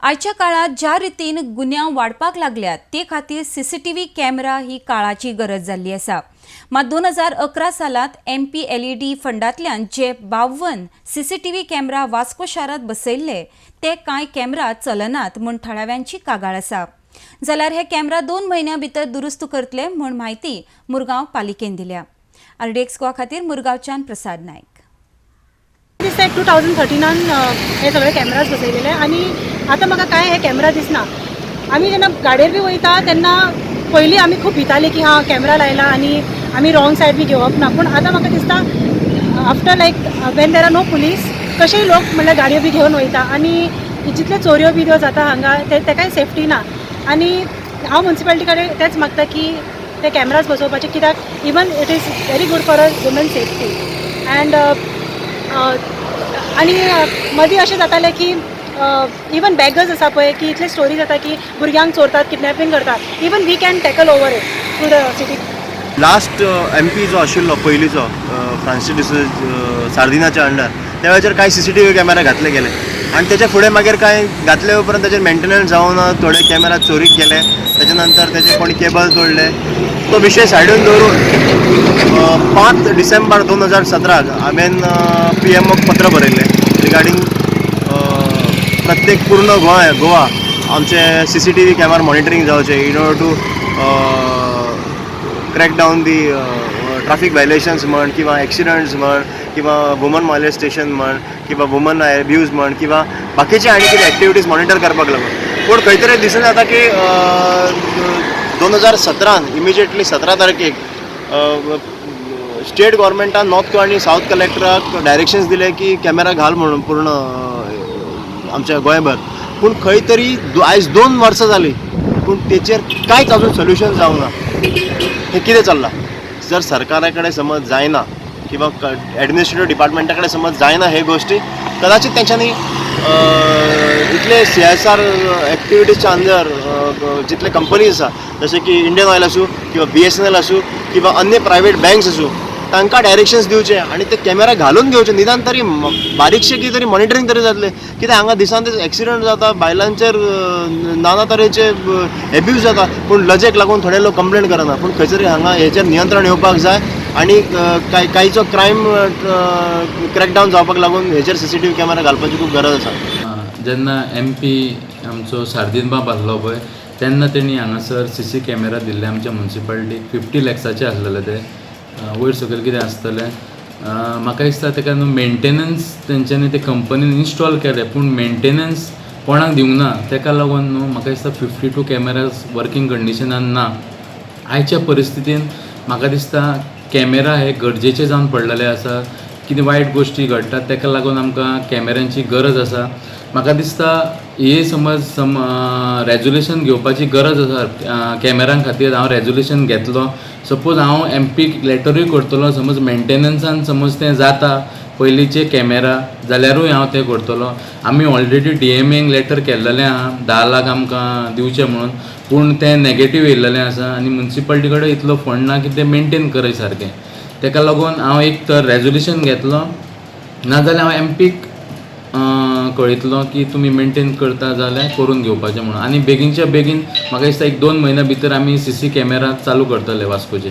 आजच्या काळात ज्या रितीन गुन्यांव वाडपाक लागल्यात ते खातीर सीसीटीव्ही कॅमेरा ही काळाची गरज जाल्ली आसा। मात 2011 सालांत MPLED फंडांतल्यान जे 52 सीसीटीव्ही कॅमेरा वास्को शारांत बसयल्ले ते कांय कॅमेरा चलनात म्हूण थळाव्यांची कागाळ आसा। जाल्यार हे कॅमेरा 2 म्हयन्यां भितर दुरुस्त करतले म्हूण म्हायती मुरगांव पालिकेन दिल्या। RDX गोवा खातीर मुरगांवच्यान प्रसाद नायक। 2013 हे सगळे कॅमेराज बसयलेले आणि आता म्हाका काय हे कॅमेरा दिसना। आमी जेन्ना गाडयेर बी वयता तेन्ना पयलीं आमी खूब भिताले की हां कॅमेरा लायला आणि आमी रॉंग सायड बी घेवप ना, पूण आतां म्हाका दिसता after like when there are no police कशेय लोक म्हणल्यार गाडयो बी घेवन वयता आणि जितले चोऱ्यो बिऱ्यो जाता हांगा तेकाय सेफ्टी ना। आणि हांव म्युनिसिपालिटी कडेन तेच मागता की ते कॅमेराज बसोवपाचे, कित्याक even it is very good for a woman safety. And आणि मदीं अशें जातालें की इवन बॅगर्स आसा पळय की इतले स्टोरी जाता की भुरग्यांक चोरतात, किडनॅपिंग करतात। Even we can tackle over it through the city. Last MP जो आशिल्लो पयलींचो फ्रांसीस डिसोजा सार्दिनाच्या अंडर त्या वेळाचेर कांय CCTV कॅमेरा घातले गेले आणि तेच्या फुडें मागीर कांय घातले उपरांत तेजेर मेंटेनन्स जावन थोडे कॅमेरा चोरीक गेले, तेच्या नंतर तेजे कोणी केबल तोडले। तो विशय सायडीन दवरून 5 डिसेंबर 2017 हांवें PMOक पत्र बरयलें रिगार्डींग प्रत्येक पूर्ण गोवा आमचे CCTV कॅमेरा मॉनिटरींग जावचे in order to crack down the traffic violations म्हण किंवा एक्सिडंट्स म्हण किंवा वुमन मॉलेस्टेशन म्हण किंवा वुमन एब्यूज म्हण किंवा बाकीचे आनी कितें एक्टिविटीज मॉनिटर करपाक लागून। पूण खंय तरी दिसून येता की 2017 इमिजिएटली 17 तारखेक स्टेट गव्हर्मेंटान नॉर्थ आनी साऊथ कलेक्टराक डायरेक्शन्स दिले की कॅमेरा घाल म्हणून पूर्ण आमच्या गोंयभर। पूण खंय तरी आयज 2 वर्सां जालीं पूण तेचेर कांयच अजून सोल्युशन जावना। हे कितें चल्लां? जर सरकारा कडेन समज जायना किंवा एडमिनिस्ट्रेटिव्ह डिपार्टमेंटा कडेन समज जायना हे गोष्टी, कदाचित तेंच्यांनी इतले CSR एक्टिविटीजच्या अंडर जितले कंपनीज आसा जशे की इंडियन ऑयल आसूं किंवा BSNL आसूं किंवा अन्य प्रायवेट बँक्स आसूं तांकां डायरेक्शन्स दिवचे आणि ते कॅमेरा घालून घेवचे, निदान तरी बारीकशे कितें तरी मॉनिटरींग तरी जातलें। कित्याक हांगा दिसान दीस एक्सिडंट जाता, बायलांचेर नाना तरेचे एब्यूज जाता, पूण लजेक लागून थोडे लोक कंप्लेंट करना। पूण खंय तरी हांगा हेचेर नियंत्रण येवपाक जाय आणि कांयचो क्रायम क्रॅकडावन जावपाक लागून हेचेर CCTV कॅमेरा घालपाची खूब गरज आसा। जेन्ना MP आमचो सार्दीन बाब आसलो पळय तेन्ना तेणी हांगासर CC कॅमेरा दिल्ले आमच्या म्युनिसिपालिटीक 50 लॅक्साचे आसलेले ते वयर सकयल कितें आसतलें। म्हाका दिसता तेका न्हू मेंटेनन्स तेंच्यांनी ते कंपनीन इन्स्टॉल केले पूण मेंटेनन्स कोणाक दिवंक ना, तेका लागून न्हू म्हाका दिसता 52 कॅमेराज वर्कींग कंडिशनान ना। आयच्या परिस्थितीन म्हाका दिसता कॅमेरा हे गरजेचे जावन पडलेले आसा। कितें वायट गोश्टी घडटात तेका लागून आमकां कॅमेऱ्यांची गरज आसा। म्हाका दिसता हे समज रेजोल्युशन घेवपाची गरज आसा कॅमेरां खातीर। हांव रेजोल्युशन घेतलो, सपोज हांव MPक लेटरूय करतलो, समज मेंटेनन्सान समज तें जाता पयलींचे कॅमेरा जाल्यारूय हांव तें करतलो। आमी ऑलरेडी DMAक लेटर केल्लेलें आहा 10 लाख आमकां दिवचें म्हणून, पूण तें नेगेटीव येयल्लें आसा आणि म्युनिसिपालिटी कडेन इतलो फंड ना की तें मेंटेन करय सारकें। तेका लागून हांव एक तर रेजोल्युशन घेतलो, नाजाल्यार हांव MPक कळयतलो की तुमी मेंटेन करता जाल्यार करून घेवपाचें म्हणून। आनी बेगीनच्या बेगीन म्हाका दिसता 1-2 म्हयन्या भितर आमी CC कॅमेरा चालू करतले वास्कोचे।